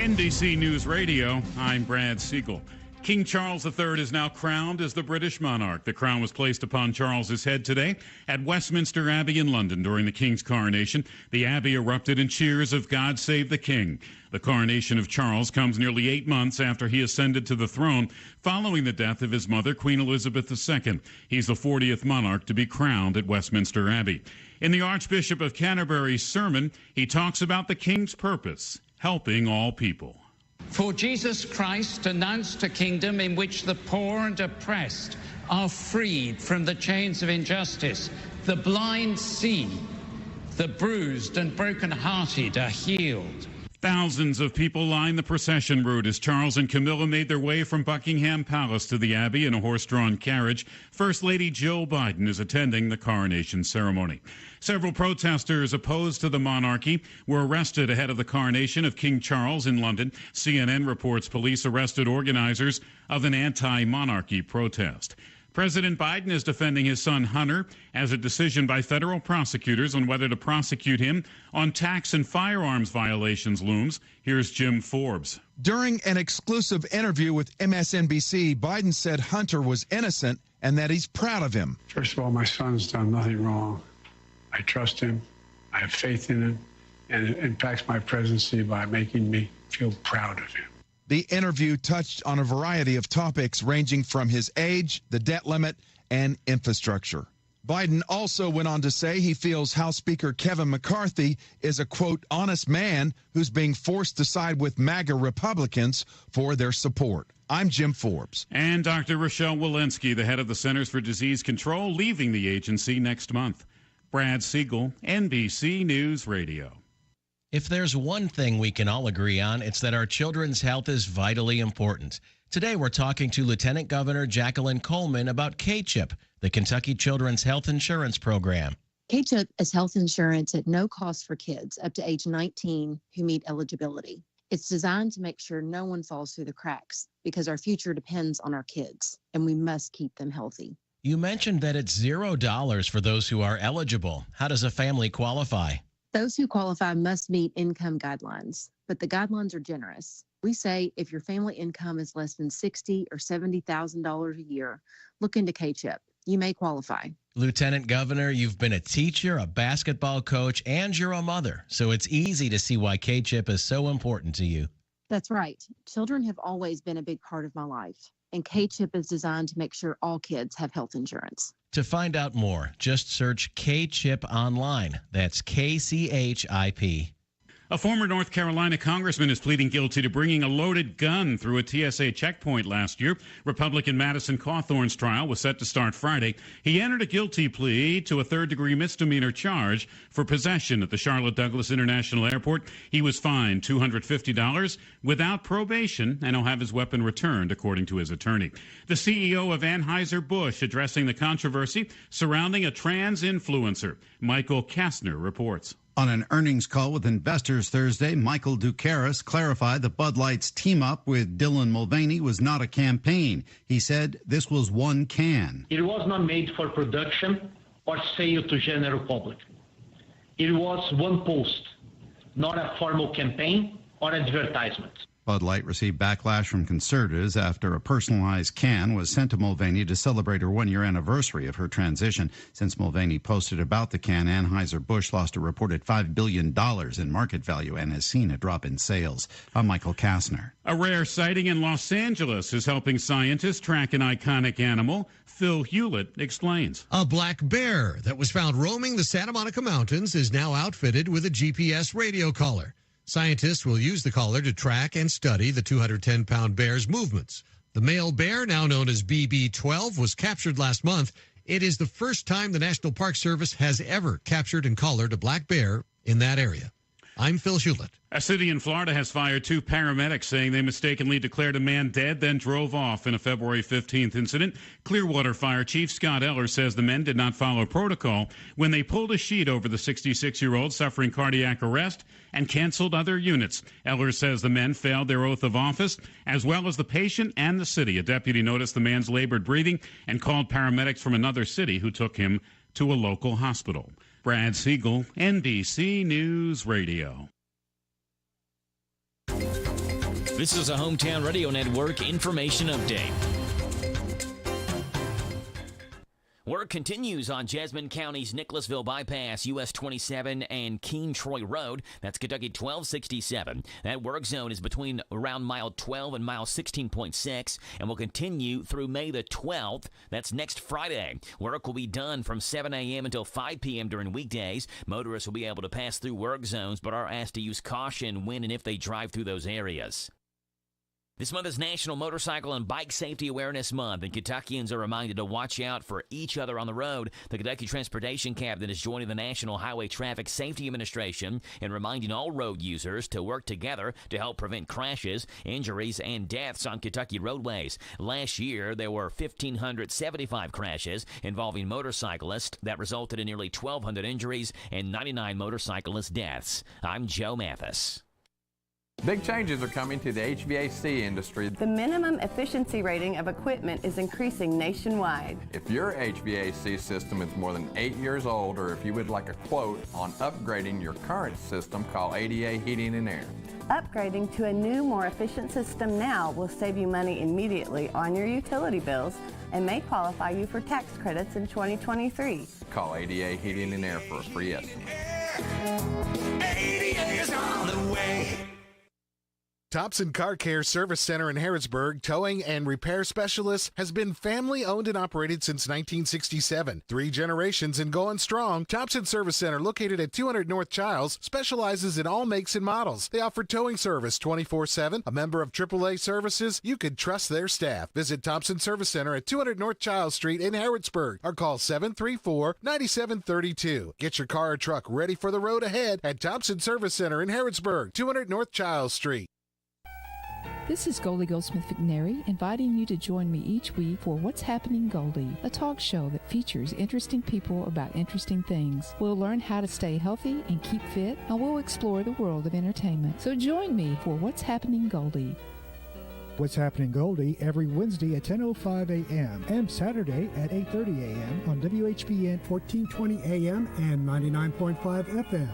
NBC News Radio, I'm Brad Siegel. King Charles III is now crowned as the British monarch. The crown was placed upon Charles's head today at Westminster Abbey in London during the King's coronation. The Abbey erupted in cheers of God Save the King. The coronation of Charles comes nearly 8 months after he ascended to the throne following the death of his mother, Queen Elizabeth II. He's the 40th monarch to be crowned at Westminster Abbey. In the Archbishop of Canterbury's sermon, he talks about the King's purpose, helping all people. For Jesus Christ announced a kingdom in which the poor and oppressed are freed from the chains of injustice, the blind see, the bruised and broken-hearted are healed. Thousands of people line the procession route as Charles and Camilla made their way from Buckingham Palace to the Abbey in a horse-drawn carriage. First Lady Jill Biden is attending the coronation ceremony. Several protesters opposed to the monarchy were arrested ahead of the coronation of King Charles in London. CNN reports police arrested organizers of an anti-monarchy protest. President Biden is defending his son Hunter as a decision by federal prosecutors on whether to prosecute him on tax and firearms violations looms. Here's Jim Forbes. During an exclusive interview with MSNBC, Biden said Hunter was innocent and that he's proud of him. First of all, my son's done nothing wrong. I trust him. I have faith in him. And it impacts my presidency by making me feel proud of him. The interview touched on a variety of topics ranging from his age, the debt limit, and infrastructure. Biden also went on to say he feels House Speaker Kevin McCarthy is a, quote, honest man who's being forced to side with MAGA Republicans for their support. I'm Jim Forbes. And Dr. Rochelle Walensky, the head of the Centers for Disease Control, leaving the agency next month. Brad Siegel, NBC News Radio. If there's one thing we can all agree on, it's that our children's health is vitally important. Today, we're talking to Lieutenant Governor Jacqueline Coleman about K-CHIP, the Kentucky Children's Health Insurance Program. K-CHIP is health insurance at no cost for kids up to age 19 who meet eligibility. It's designed to make sure no one falls through the cracks because our future depends on our kids, and we must keep them healthy. You mentioned that it's $0 for those who are eligible. How does a family qualify? Those who qualify must meet income guidelines, but the guidelines are generous. We say if your family income is less than $60,000 or $70,000 a year, look into K-CHIP. You may qualify. Lieutenant Governor, you've been a teacher, a basketball coach, and you're a mother, so it's easy to see why K-CHIP is so important to you. That's right. Children have always been a big part of my life, and K-CHIP is designed to make sure all kids have health insurance. To find out more, just search K-CHIP online. That's KCHIP. A former North Carolina congressman is pleading guilty to bringing a loaded gun through a TSA checkpoint last year. Republican Madison Cawthorn's trial was set to start Friday. He entered a guilty plea to a third-degree misdemeanor charge for possession at the Charlotte Douglas International Airport. He was fined $250 without probation, and he'll have his weapon returned, according to his attorney. The CEO of Anheuser-Busch addressing the controversy surrounding a trans influencer. Michael Kastner reports. On an earnings call with investors Thursday, Michael Ducaris clarified that Bud Light's team-up with Dylan Mulvaney was not a campaign. He said this was one can. It was not made for production or sale to general public. It was one post, not a formal campaign or advertisement. Bud Light received backlash from conservatives after a personalized can was sent to Mulvaney to celebrate her one-year anniversary of her transition. Since Mulvaney posted about the can, Anheuser-Busch lost a reported $5 billion in market value and has seen a drop in sales. I'm Michael Kastner. A rare sighting in Los Angeles is helping scientists track an iconic animal. Phil Hewlett explains. A black bear that was found roaming the Santa Monica Mountains is now outfitted with a GPS radio collar. Scientists will use the collar to track and study the 210-pound bear's movements. The male bear, now known as BB-12, was captured last month. It is the first time the National Park Service has ever captured and collared a black bear in that area. I'm Phil Hewlett. A city in Florida has fired 2 paramedics saying they mistakenly declared a man dead, then drove off in a February 15th incident. Clearwater Fire Chief Scott Eller says the men did not follow protocol when they pulled a sheet over the 66-year-old suffering cardiac arrest and canceled other units. Eller says the men failed their oath of office, as well as the patient and the city. A deputy noticed the man's labored breathing and called paramedics from another city who took him to a local hospital. Brad Siegel, NBC News Radio. This is a Hometown Radio Network information update. Work continues on Jessamine County's Nicholasville Bypass, US 27 and Keene Troy Road. That's Kentucky 1267. That work zone is between around mile 12 and mile 16.6 and will continue through May the 12th. That's next Friday. Work will be done from 7 a.m. until 5 p.m. during weekdays. Motorists will be able to pass through work zones but are asked to use caution when and if they drive through those areas. This month is National Motorcycle and Bike Safety Awareness Month, and Kentuckians are reminded to watch out for each other on the road. The Kentucky Transportation Cabinet is joining the National Highway Traffic Safety Administration in reminding all road users to work together to help prevent crashes, injuries, and deaths on Kentucky roadways. Last year, there were 1,575 crashes involving motorcyclists that resulted in nearly 1,200 injuries and 99 motorcyclist deaths. I'm Joe Mathis. Big changes are coming to the HVAC industry. The minimum efficiency rating of equipment is increasing nationwide. If your HVAC system is more than 8 years old, or if you would like a quote on upgrading your current system, call ADA Heating and Air. Upgrading to a new, more efficient system now will save you money immediately on your utility bills and may qualify you for tax credits in 2023. Call ADA Heating and Air for a free estimate. ADA is on the way. Thompson Car Care Service Center in Harrodsburg, towing and repair specialist, has been family owned and operated since 1967. 3 generations and going strong. Thompson Service Center, located at 200 North Childs, specializes in all makes and models. They offer towing service 24/7. A member of AAA Services, you can trust their staff. Visit Thompson Service Center at 200 North Childs Street in Harrodsburg or call 734-9732. Get your car or truck ready for the road ahead at Thompson Service Center in Harrodsburg, 200 North Childs Street. This is Goldie Goldsmith McNary, inviting you to join me each week for What's Happening Goldie, a talk show that features interesting people about interesting things. We'll learn how to stay healthy and keep fit, and we'll explore the world of entertainment. So join me for What's Happening Goldie. What's Happening Goldie every Wednesday at 10:05 a.m. and Saturday at 8:30 a.m. on WHBN 1420 a.m. and 99.5 FM.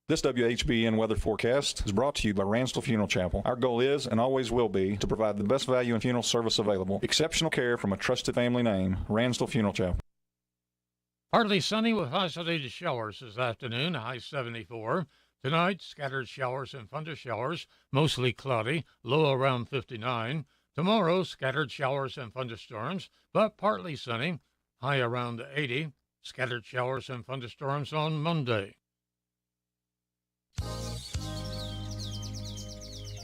This WHBN weather forecast is brought to you by Ransdell Funeral Chapel. Our goal is and always will be to provide the best value in funeral service available. Exceptional care from a trusted family name, Ransdell Funeral Chapel. Partly sunny with isolated showers this afternoon, high 74. Tonight, scattered showers and thunder showers, mostly cloudy, low around 59. Tomorrow, scattered showers and thunderstorms, but partly sunny, high around 80. Scattered showers and thunderstorms on Monday.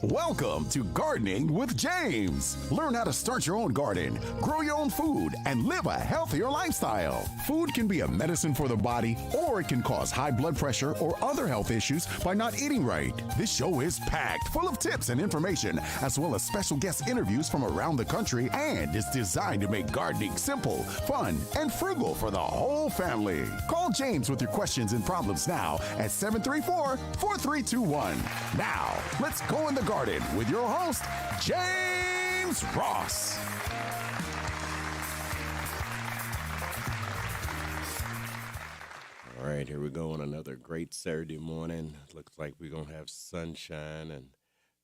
Welcome to Gardening with James. Learn how to start your own garden, grow your own food, and live a healthier lifestyle. Food can be a medicine for the body, or it can cause high blood pressure or other health issues by not eating right. This show is packed full of tips and information, as well as special guest interviews from around the country, and is designed to make gardening simple, fun, and frugal for the whole family. Call James with your questions and problems now at 734-4321. Now, let's go in the garden with your host, James Ross. All right, here we go on another great Saturday morning. Looks like we're going to have sunshine and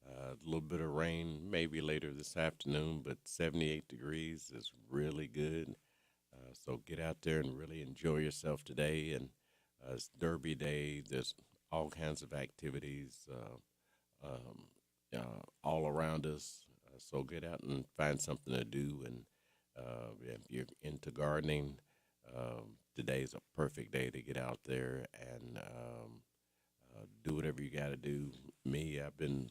a little bit of rain maybe later this afternoon, but 78 degrees is really good. So get out there and really enjoy yourself today. And it's Derby Day. There's all kinds of activities all around us. So get out and find something to do. And if you're into gardening, today's a perfect day to get out there and do whatever you got to do. Me, I've been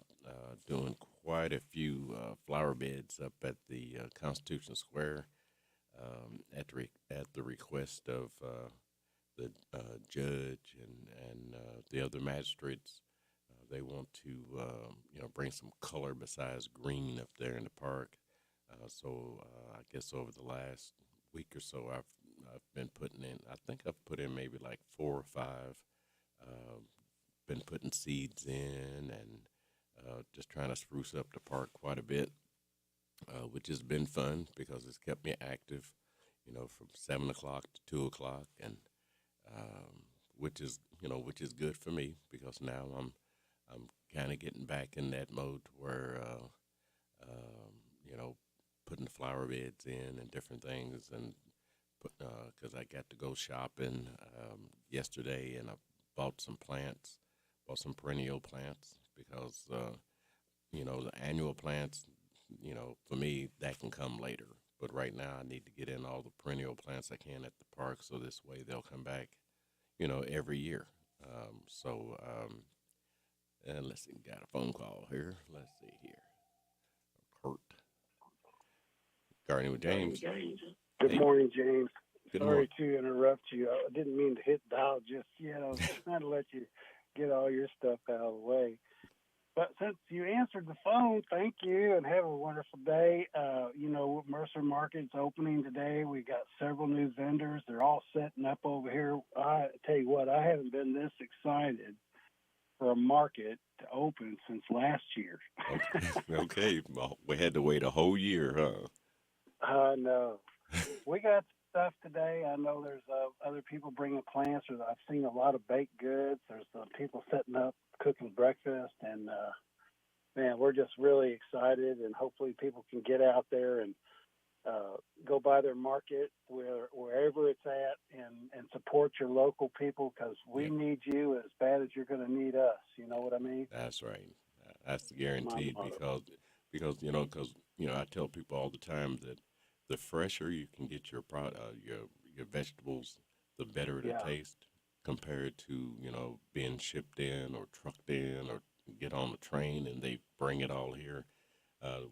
doing quite a few flower beds up at the Constitution Square at the request of the judge and the other magistrates. They want to, bring some color besides green up there in the park. So I guess over the last week or so, I've been putting in. I think I've put in maybe like 4 or 5. Been putting seeds in and just trying to spruce up the park quite a bit, which has been fun because it's kept me active, from 7 o'clock to 2 o'clock, and which is good for me because now I'm kind of getting back in that mode where putting the flower beds in and different things, and because I got to go shopping yesterday, and I bought some plants, bought some perennial plants because the annual plants, for me that can come later. But right now I need to get in all the perennial plants I can at the park, so this way they'll come back, every year. And let's see, got a phone call here. Let's see here. Kurt. Gardening with James. Good morning, James. Good Sorry morning. to interrupt you. I didn't mean to hit dial just yet. I was trying to let you get all your stuff out of the way. But since you answered the phone, thank you, and have a wonderful day. Mercer Market's opening today. We got several new vendors. They're all setting up over here. I tell you what, I haven't been this excited for a market to open since last year. Okay. Well, we had to wait a whole year, huh? I know. We got stuff today. I know there's other people bringing plants. I've seen a lot of baked goods. There's people setting up, cooking breakfast, and man, we're just really excited. And hopefully, people can get out there and go by their market wherever it's at, and support your local people, because we need you as bad as you're going to need us. You know what I mean? That's right. That's guaranteed because I tell people all the time that the fresher you can get your vegetables, the better it'll taste compared to being shipped in or trucked in or get on the train and they bring it all here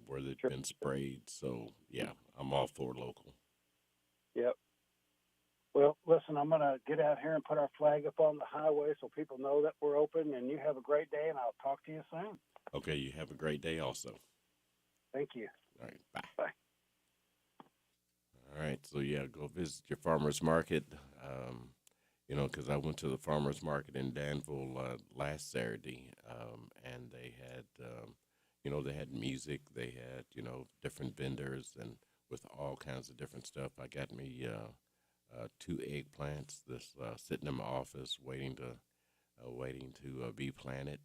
where they've been sprayed. So yeah, I'm all for local. Yep. Well, listen, I'm going to get out here and put our flag up on the highway so people know that we're open, and you have a great day, and I'll talk to you soon. Okay, you have a great day also. Thank you. All right, bye. Bye. All right, so yeah, go visit your farmer's market, because I went to the farmer's market in Danville last Saturday, and they had, they had music, they had, different vendors, and with all kinds of different stuff. I got me 2 eggplants that's sitting in my office waiting to be planted.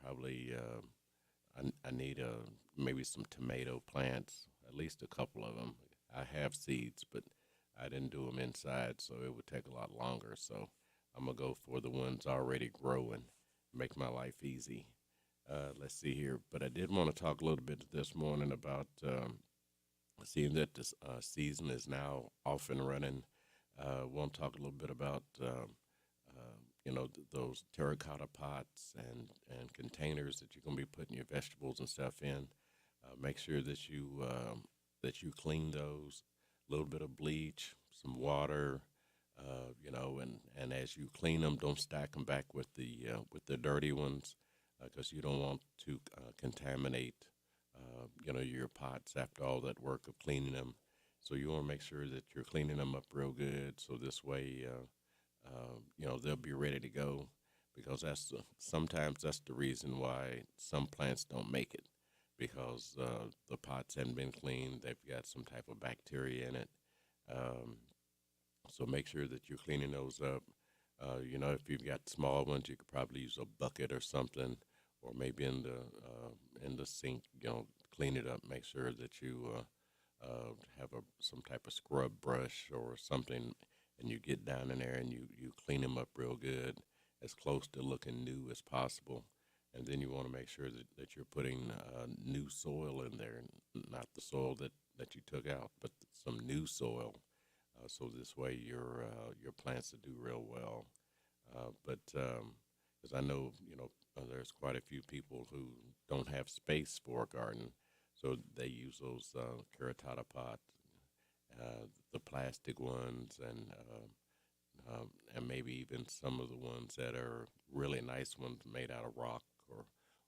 Probably I need maybe some tomato plants, at least a couple of them. I have seeds, but I didn't do them inside, so it would take a lot longer. So I'm going to go for the ones already growing, make my life easy. Let's see here. But I did want to talk a little bit this morning about seeing that this season is now off and running. Want to talk a little bit about, those terracotta pots and containers that you're going to be putting your vegetables and stuff in. Make sure that you clean those, a little bit of bleach, some water, and as you clean them, don't stack them back with the dirty ones, because you don't want to contaminate, your pots after all that work of cleaning them. So you want to make sure that you're cleaning them up real good, so this way, they'll be ready to go, because sometimes that's the reason why some plants don't make it. Because the pots haven't been cleaned, they've got some type of bacteria in it. So make sure that you're cleaning those up. If you've got small ones, you could probably use a bucket or something, or maybe in the sink. Clean it up. Make sure that you have some type of scrub brush or something, and you get down in there and you clean them up real good, as close to looking new as possible. And then you want to make sure that you're putting new soil in there, not the soil that you took out, but some new soil. So this way your plants will do real well. But because I know, there's quite a few people who don't have space for a garden, so they use those terracotta pots, the plastic ones, and maybe even some of the ones that are really nice ones made out of rock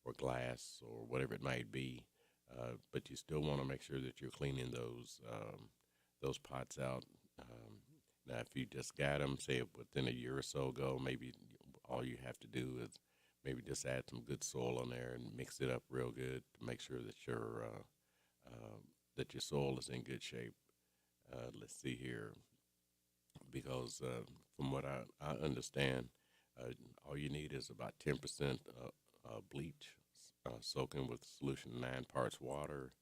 or glass or whatever it might be. But you still want to make sure that you're cleaning those pots out. Now, if you just got them, say within a year or so ago, maybe all you have to do is maybe just add some good soil in there and mix it up real good to make sure that your soil is in good shape. Let's see here. because from what I understand, all you need is about 10% bleach, soaking with solution 9 parts water,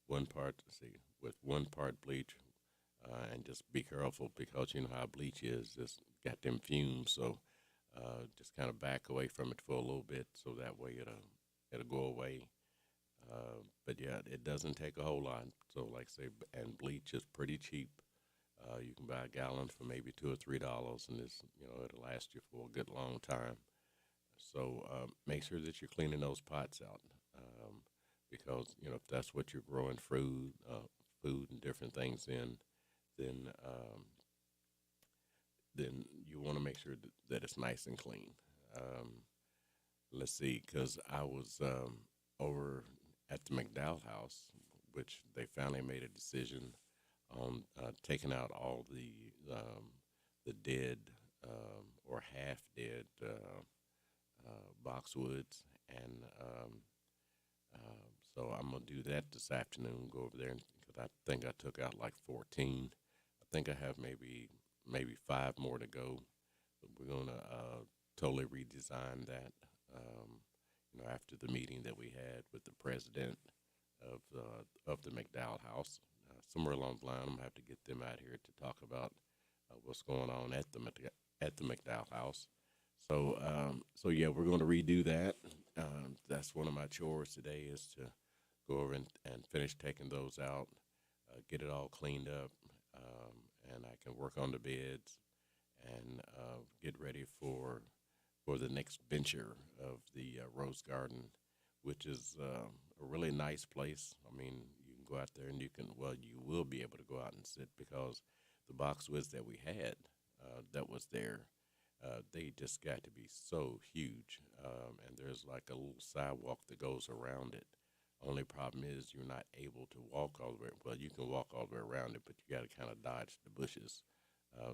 1 part with 1 part bleach, and just be careful because you know how bleach is. It's got them fumes, so just kind of back away from it for a little bit, so that way it'll go away. But yeah, it doesn't take a whole lot. So like I say, and bleach is pretty cheap. You can buy a gallon for maybe $2 or $3, and it'll last you for a good long time. So make sure that you're cleaning those pots out, because if that's what you're growing food and different things in, then you want to make sure that it's nice and clean. Let's see, because I was over at the McDowell house, which they finally made a decision on taking out all the dead or half dead boxwoods, and so I'm gonna do that this afternoon. Go over there because I think I took out like 14. I think I have maybe 5 more to go. But we're gonna totally redesign that. After the meeting that we had with the president of the McDowell house, somewhere along the line, I'm gonna have to get them out here to talk about what's going on at the McDowell house. So yeah, we're going to redo that. That's one of my chores today, is to go over and finish taking those out, get it all cleaned up, and I can work on the beds and get ready for the next venture of the Rose Garden, which is a really nice place. I mean, you can go out there and you will be able to go out and sit, because the boxwoods that we had that was there, they just got to be so huge, and there's like a little sidewalk that goes around it. Only problem is you're not able to walk all the way. Well, you can walk all the way around it, but you got to kind of dodge the bushes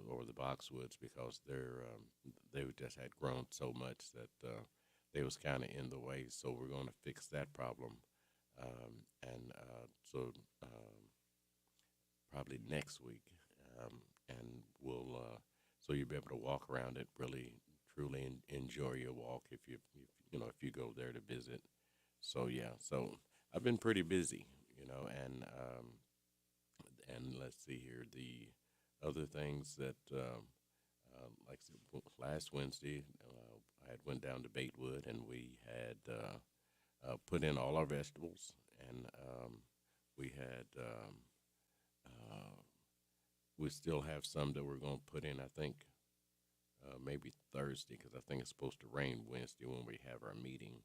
or the boxwoods, because they just had grown so much that they was kind of in the way. So we're going to fix that problem, and so probably next week, and we'll so you'll be able to walk around it, really truly enjoy your walk if you go there to visit. So yeah, so I've been pretty busy, and let's see here, the other things that like last Wednesday, I had went down to Batewood, and we had put in all our vegetables, and we had we still have some that we're going to put in, I think, maybe Thursday, because I think it's supposed to rain Wednesday when we have our meeting.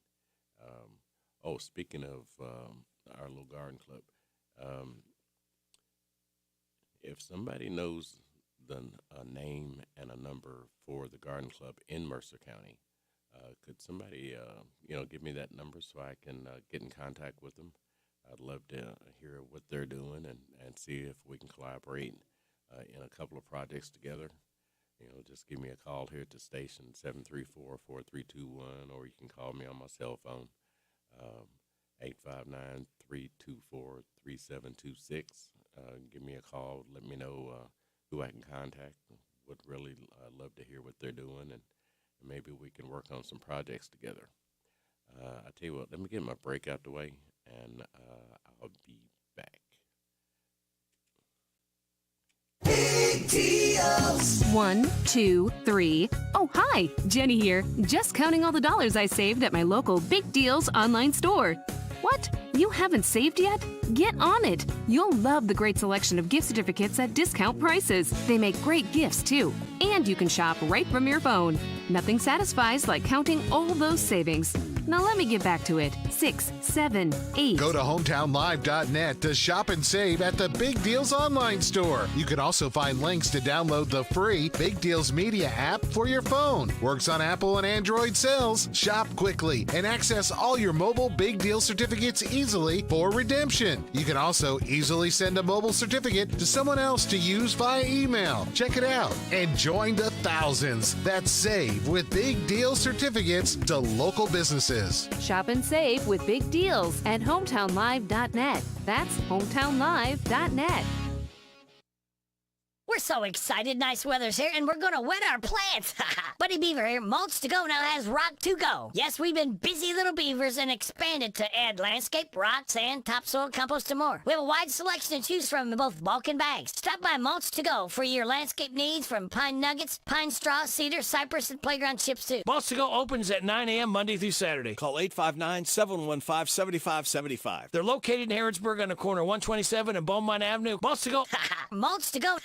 Speaking of our little garden club, if somebody knows a name and a number for the garden club in Mercer County, could somebody, give me that number so I can get in contact with them? I'd love to hear what they're doing and see if we can collaborate in a couple of projects together. Just give me a call here at the station, 734-4321, or you can call me on my cell phone, 859-324-3726. Give me a call. Let me know who I can contact. Would really love to hear what they're doing, and maybe we can work on some projects together. I tell you what, let me get my break out the way, and I'll be back. Big deals. 1, 2, 3. Oh, hi, Jenny here. Just counting all the dollars I saved at my local Big Deals online store. What? You haven't saved yet? Get on it. You'll love the great selection of gift certificates at discount prices. They make great gifts, too. And you can shop right from your phone. Nothing satisfies like counting all those savings. Now let me get back to it. 6, 7, 8. Go to hometownlive.net to shop and save at the Big Deals online store. You can also find links to download the free Big Deals Media app for your phone. Works on Apple and Android cells. Shop quickly and access all your mobile Big Deal certificates easily for redemption. You can also easily send a mobile certificate to someone else to use via email. Check it out and join the thousands that save with Big Deal certificates to local businesses. Shop and save with Big Deals at hometownlive.net. That's hometownlive.net. We're so excited. Nice weather's here, and we're going to wet our plants. Buddy Beaver here. Mulch to Go now has rock to go. Yes, we've been busy little beavers and expanded to add landscape, rock, sand, topsoil, compost, and more. We have a wide selection to choose from in both bulk and bags. Stop by Mulch to Go for your landscape needs from pine nuggets, pine straw, cedar, cypress, and playground chips too. Mulch to Go opens at 9 a.m. Monday through Saturday. Call 859-715-7575. They're located in Harrodsburg on the corner of 127 and Beaumont Avenue. Mulch to Go. Mulch to Go.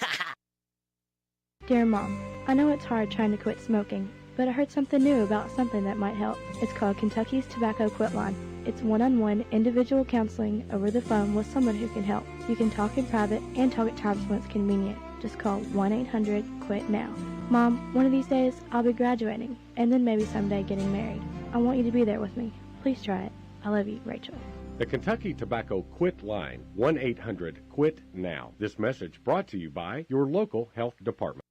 Dear Mom, I know it's hard trying to quit smoking, but I heard something new about something that might help. It's called Kentucky's Tobacco Quit Line. It's one-on-one individual counseling over the phone with someone who can help. You can talk in private and talk at times when it's convenient. Just call 1-800-QUIT-NOW. Mom, one of these days I'll be graduating, and then maybe someday getting married. I want you to be there with me. Please try it. I love you, Rachel. The Kentucky Tobacco Quit Line, 1-800-QUIT-NOW. This message brought to you by your local health department.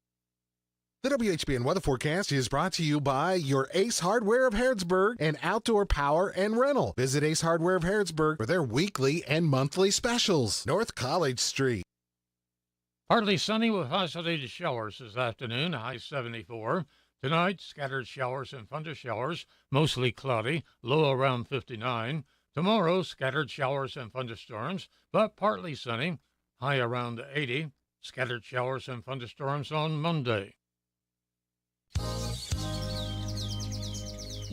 The WHBN weather forecast is brought to you by your Ace Hardware of Harrodsburg and Outdoor Power and Rental. Visit Ace Hardware of Harrodsburg for their weekly and monthly specials. North College Street. Partly sunny with isolated showers this afternoon, high 74. Tonight, scattered showers and thunder showers, mostly cloudy, low around 59. Tomorrow, scattered showers and thunderstorms, but partly sunny, high around 80. Scattered showers and thunderstorms on Monday.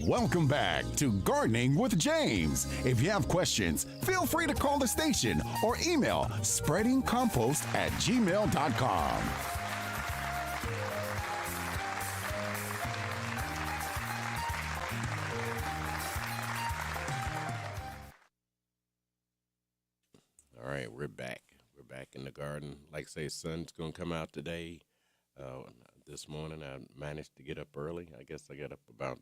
Welcome back to Gardening with James. If you have questions, feel free to call the station or email spreadingcompost@gmail.com. All right, we're back. We're back in the garden. Like I say, sun's going to come out today. This morning I managed to get up early. I guess I got up about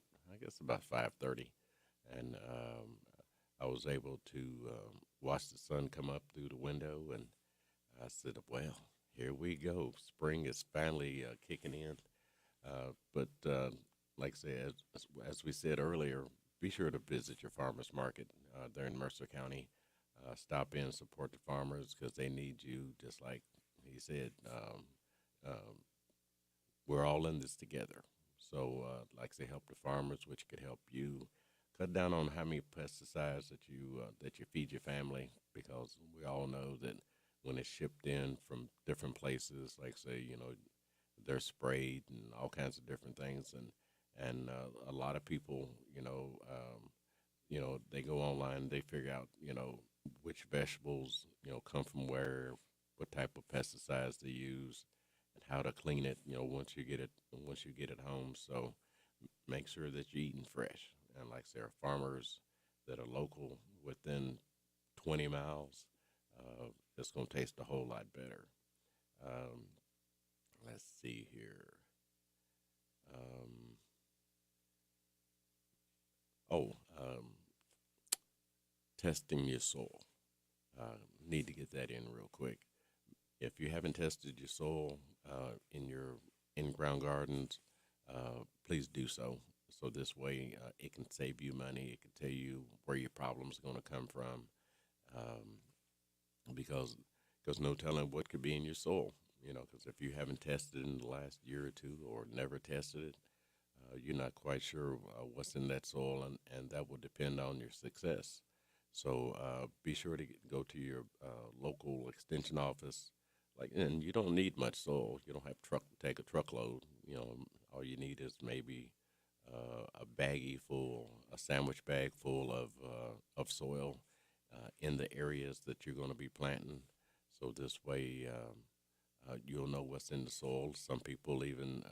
5:30, and I was able to watch the sun come up through the window, and I said, well, here we go. Spring is finally kicking in. But like I said, as we said earlier, be sure to visit your farmers market there in Mercer County. Stop in and support the farmers because they need you, just like he said. We're all in this together. So, like I say, help the farmers, which could help you cut down on how many pesticides that you feed your family, because we all know that when it's shipped in from different places, like say, they're sprayed and all kinds of different things, and a lot of people, they go online, they figure out, which vegetables, come from where, what type of pesticides they use, and how to clean it, once you get it home. So make sure that you're eating fresh. And like there are farmers that are local within 20 miles. It's going to taste a whole lot better. Let's see here. Testing your soil. Need to get that in real quick. If you haven't tested your soil in your in-ground gardens, please do so. So this way it can save you money. It can tell you where your problems are going to come from, because no telling what could be in your soil. Because if you haven't tested it in the last year or two or never tested it, you're not quite sure what's in that soil, and that will depend on your success. So be sure to go to your local extension office. And you don't need much soil. You don't have to take a truckload. All you need is maybe a sandwich bag full of soil in the areas that you're going to be planting. So this way you'll know what's in the soil. Some people even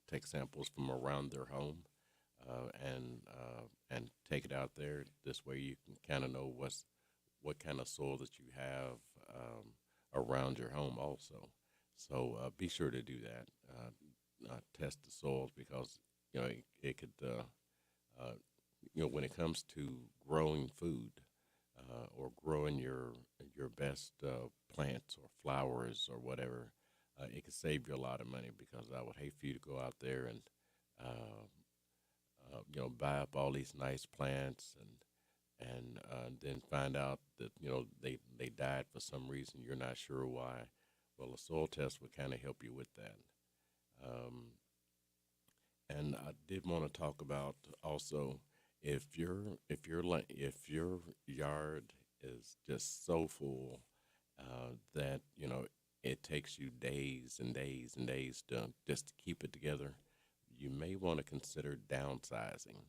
take samples from around their home and take it out there. This way you can kind of know what kind of soil that you have around your home also. So be sure to do that. Test the soils, because it could when it comes to growing food or growing your best plants or flowers or whatever, it could save you a lot of money, because I would hate for you to go out there and buy up all these nice plants and then find out that they died for some reason. You're not sure why. Well, a soil test would kind of help you with that. And I did want to talk about also if your yard is just so full that it takes you days and days and days to just keep it together, you may want to consider downsizing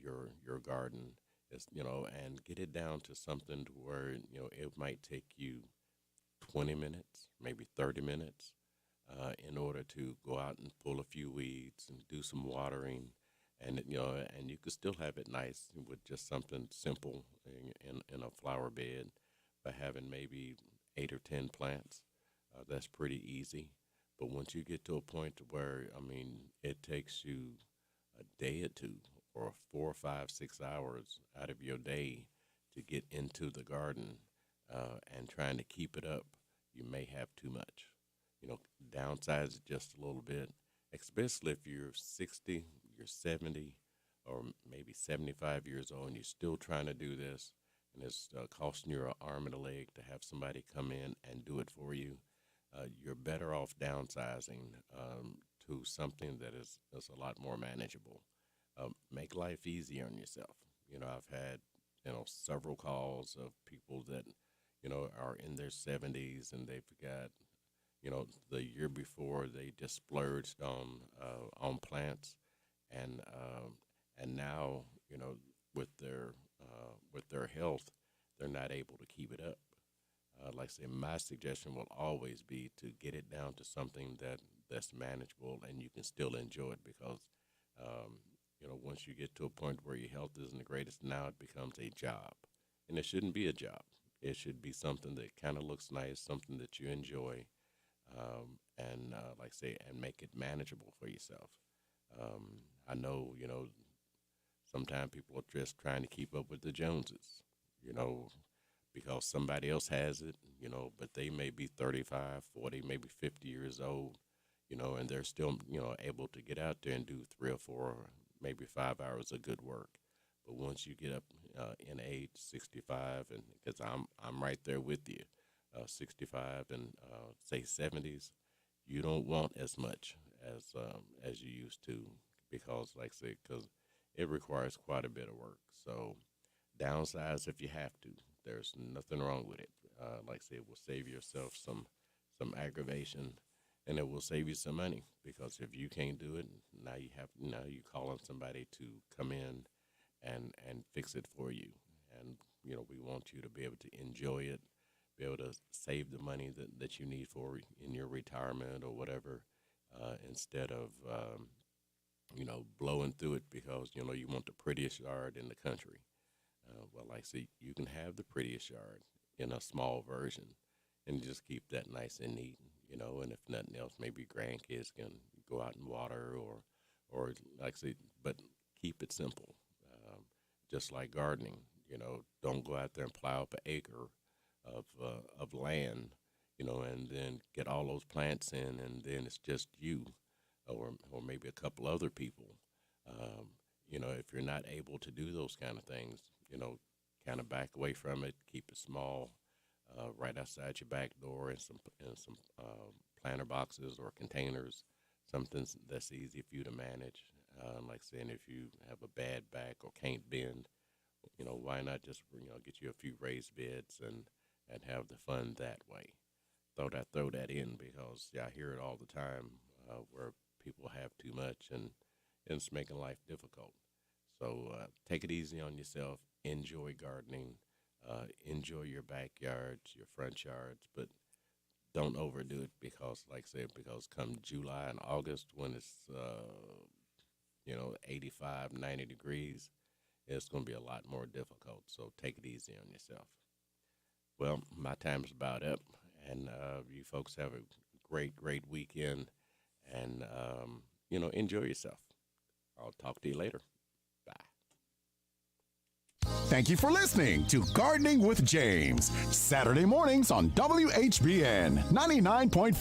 your garden, and get it down to something to where it might take you 20 minutes, maybe 30 minutes, in order to go out and pull a few weeds and do some watering, and and you could still have it nice with just something simple in a flower bed by having maybe 8 or 10 plants. That's pretty easy. But once you get to a point where, it takes you a day or two or 4 or 5, 6 hours out of your day to get into the garden and trying to keep it up, you may have too much. Downsize it just a little bit, especially if you're 60, you're 70, or maybe 75 years old and you're still trying to do this, and it's costing you an arm and a leg to have somebody come in and do it for you. You're better off downsizing to something that is a lot more manageable. Make life easier on yourself. I've had several calls of people that are in their 70s and they've got the year before they just splurged on plants, and now with their health, they're not able to keep it up. Like I say, my suggestion will always be to get it down to something that's manageable and you can still enjoy it, because once you get to a point where your health isn't the greatest, now it becomes a job, and it shouldn't be a job. It should be something that kind of looks nice, something that you enjoy, and like I say, and make it manageable for yourself. I know, sometimes people are just trying to keep up with the Joneses, because somebody else has it, but they may be 35, 40, maybe 50 years old, and they're still, able to get out there and do 3 or 4, maybe 5 hours of good work. But once you get up in age, 65, and because I'm right there with you, 65 and say 70s, you don't want as much as you used to, because like I say, because it requires quite a bit of work. So downsize if you have to. There's nothing wrong with it. Like I say, it will save yourself some aggravation, and it will save you some money, because if you can't do it, now you call on somebody to come in and fix it for you. And we want you to be able to enjoy it, be able to save the money that you need for in your retirement or whatever, instead of blowing through it because you want the prettiest yard in the country. Well, like I say, you can have the prettiest yard in a small version and just keep that nice and neat, and if nothing else, maybe grandkids can go out and water or like I say, but keep it simple. Just like gardening, don't go out there and plow up an acre of land, and then get all those plants in, and then it's just you or maybe a couple other people. If you're not able to do those kind of things, kind of back away from it, keep it small, right outside your back door in some planter boxes or containers, something that's easy for you to manage. Like saying, if you have a bad back or can't bend, why not just get you a few raised beds and have the fun that way. Throw that in, because I hear it all the time where people have too much and it's making life difficult. So take it easy on yourself. Enjoy gardening. Enjoy your backyards, your front yards, but don't overdo it, because, like I said, because come July and August, when it's 85, 90 degrees, it's going to be a lot more difficult. So take it easy on yourself. Well, my time's about up, and you folks have a great, great weekend, and enjoy yourself. I'll talk to you later. Bye. Thank you for listening to Gardening with James, Saturday mornings on WHBN 99.5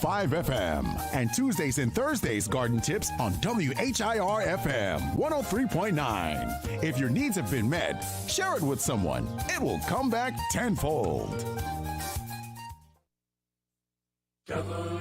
FM, and Tuesdays and Thursdays garden tips on WHIR FM 103.9. If your needs have been met, share it with someone. It will come back tenfold. WHBN.